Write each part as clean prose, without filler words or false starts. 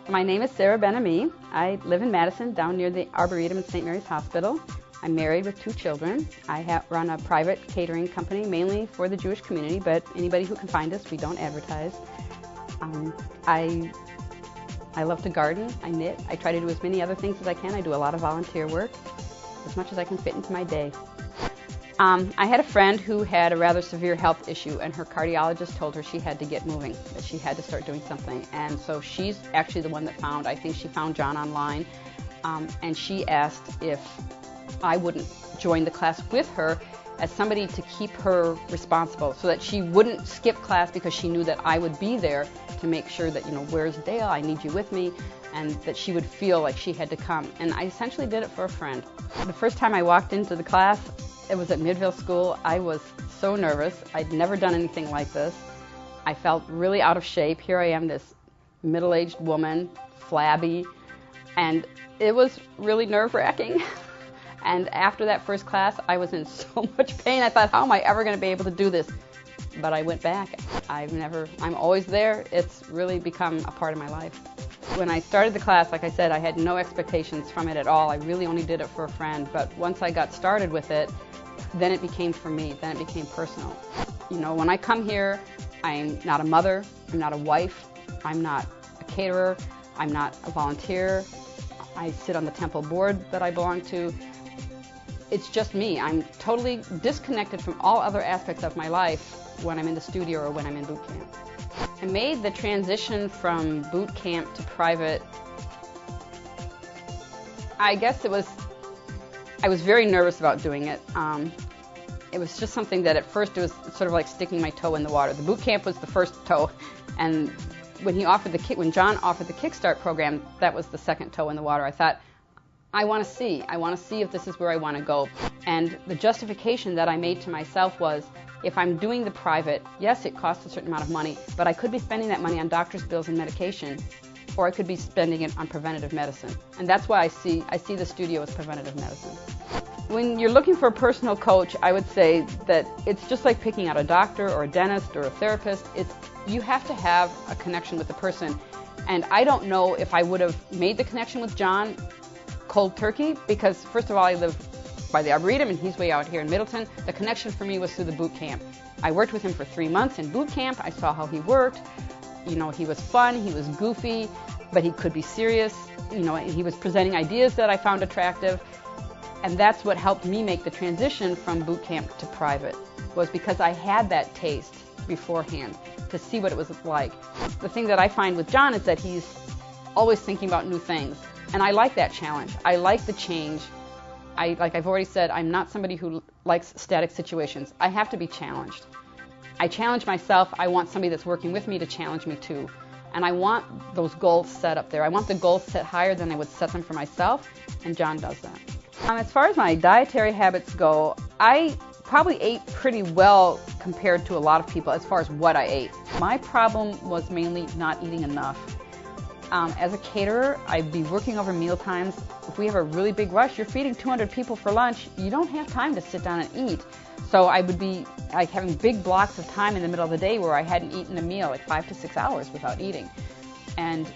My name is Sara Ben-Ami. I live in Madison, down near the Arboretum at St. Mary's Hospital. I'm married with 2 children. I run a private catering company, mainly for the Jewish community, but anybody who can find us, we don't advertise. I love to garden, I knit, I try to do as many other things as I can. I do a lot of volunteer work, as much as I can fit into my day. I had a friend who had a rather severe health issue, and her cardiologist told her she had to get moving, that she had to start doing something. And so she's actually the one that I think she found John online, and she asked if I wouldn't join the class with her as somebody to keep her responsible, so that she wouldn't skip class because she knew that I would be there to make sure that, where's Dale, I need you with me, and that she would feel like she had to come. And I essentially did it for a friend. The first time I walked into the class, it was at Midville School. I was so nervous. I'd never done anything like this. I felt really out of shape. Here I am, this middle-aged woman, flabby, and it was really nerve-wracking. And after that first class, I was in so much pain. I thought, how am I ever going to be able to do this? But I went back. I'm always there. It's really become a part of my life. When I started the class, like I said, I had no expectations from it at all. I really only did it for a friend. But once I got started with it, then it became for me. Then it became personal. When I come here, I'm not a mother. I'm not a wife. I'm not a caterer. I'm not a volunteer. I sit on the temple board that I belong to. It's just me. I'm totally disconnected from all other aspects of my life when I'm in the studio or when I'm in boot camp. I made the transition from boot camp to private. I guess I was very nervous about doing it. It was just something that at first it was sort of like sticking my toe in the water. The boot camp was the first toe, and when John offered the Kickstart program, that was the second toe in the water. I thought, I want to see if this is where I want to go. And the justification that I made to myself was, if I'm doing the private, yes, it costs a certain amount of money, but I could be spending that money on doctor's bills and medication, or I could be spending it on preventative medicine. And that's why I see the studio as preventative medicine. When you're looking for a personal coach, I would say that it's just like picking out a doctor or a dentist or a therapist. You have to have a connection with the person. And I don't know if I would have made the connection with John cold turkey, because first of all, I live by the Arboretum and he's way out here in Middleton. The connection for me was through the boot camp. I worked with him for 3 months in boot camp. I saw how he worked. He was fun, he was goofy, but he could be serious. He was presenting ideas that I found attractive. And that's what helped me make the transition from boot camp to private, was because I had that taste beforehand to see what it was like. The thing that I find with John is that he's always thinking about new things. And I like that challenge. I like the change. Like I've already said, I'm not somebody who likes static situations. I have to be challenged. I challenge myself. I want somebody that's working with me to challenge me too. And I want those goals set up there. I want the goals set higher than I would set them for myself, and John does that. As far as my dietary habits go, I probably ate pretty well compared to a lot of people as far as what I ate. My problem was mainly not eating enough. As a caterer, I'd be working over meal times. If we have a really big rush, you're feeding 200 people for lunch, you don't have time to sit down and eat. So I would be like having big blocks of time in the middle of the day where I hadn't eaten a meal, like 5 to 6 hours without eating. And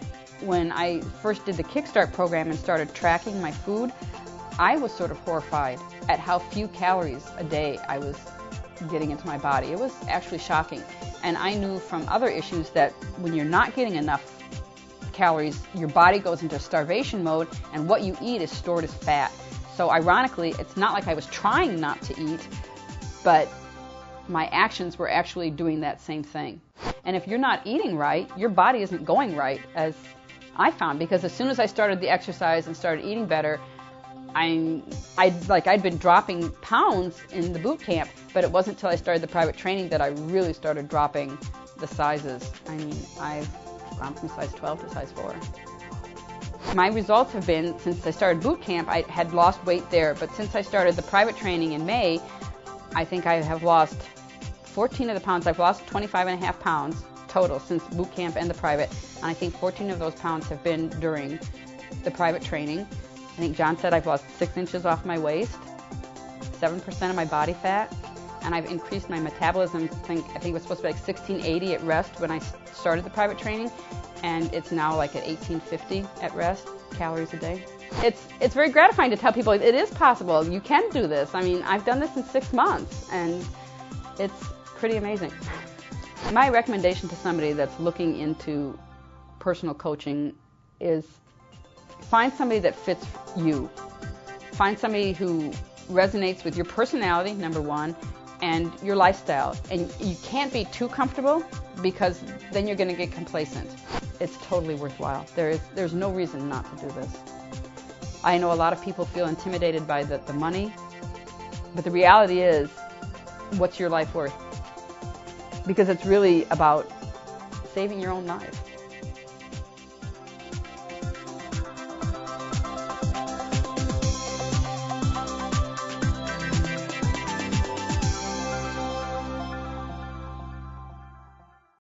when I first did the Kickstart program and started tracking my food, I was sort of horrified at how few calories a day I was getting into my body. It was actually shocking. And I knew from other issues that when you're not getting enough calories, your body goes into starvation mode, and what you eat is stored as fat. So ironically, it's not like I was trying not to eat, but my actions were actually doing that same thing. And if you're not eating right, your body isn't going right, as I found, because as soon as I started the exercise and started eating better, I'd been dropping pounds in the boot camp, but it wasn't until I started the private training that I really started dropping the sizes. I've gone from size 12 to size 4. My results have been, since I started boot camp, I had lost weight there, but since I started the private training in May, I think I have lost 14 of the pounds. I've lost 25.5 pounds total since boot camp and the private, and I think 14 of those pounds have been during the private training. I think John said I've lost 6 inches off my waist, 7% of my body fat, and I've increased my metabolism. I think it was supposed to be like 1680 at rest when I started the private training, and it's now like at 1850 at rest calories a day. It's very gratifying to tell people it is possible. You can do this. I mean, I've done this in 6 months, and it's pretty amazing. My recommendation to somebody that's looking into personal coaching is find somebody that fits you. Find somebody who resonates with your personality, number one, and your lifestyle. And you can't be too comfortable, because then you're going to get complacent. It's totally worthwhile. There's no reason not to do this. I know a lot of people feel intimidated by the money, but the reality is, what's your life worth? Because it's really about saving your own life.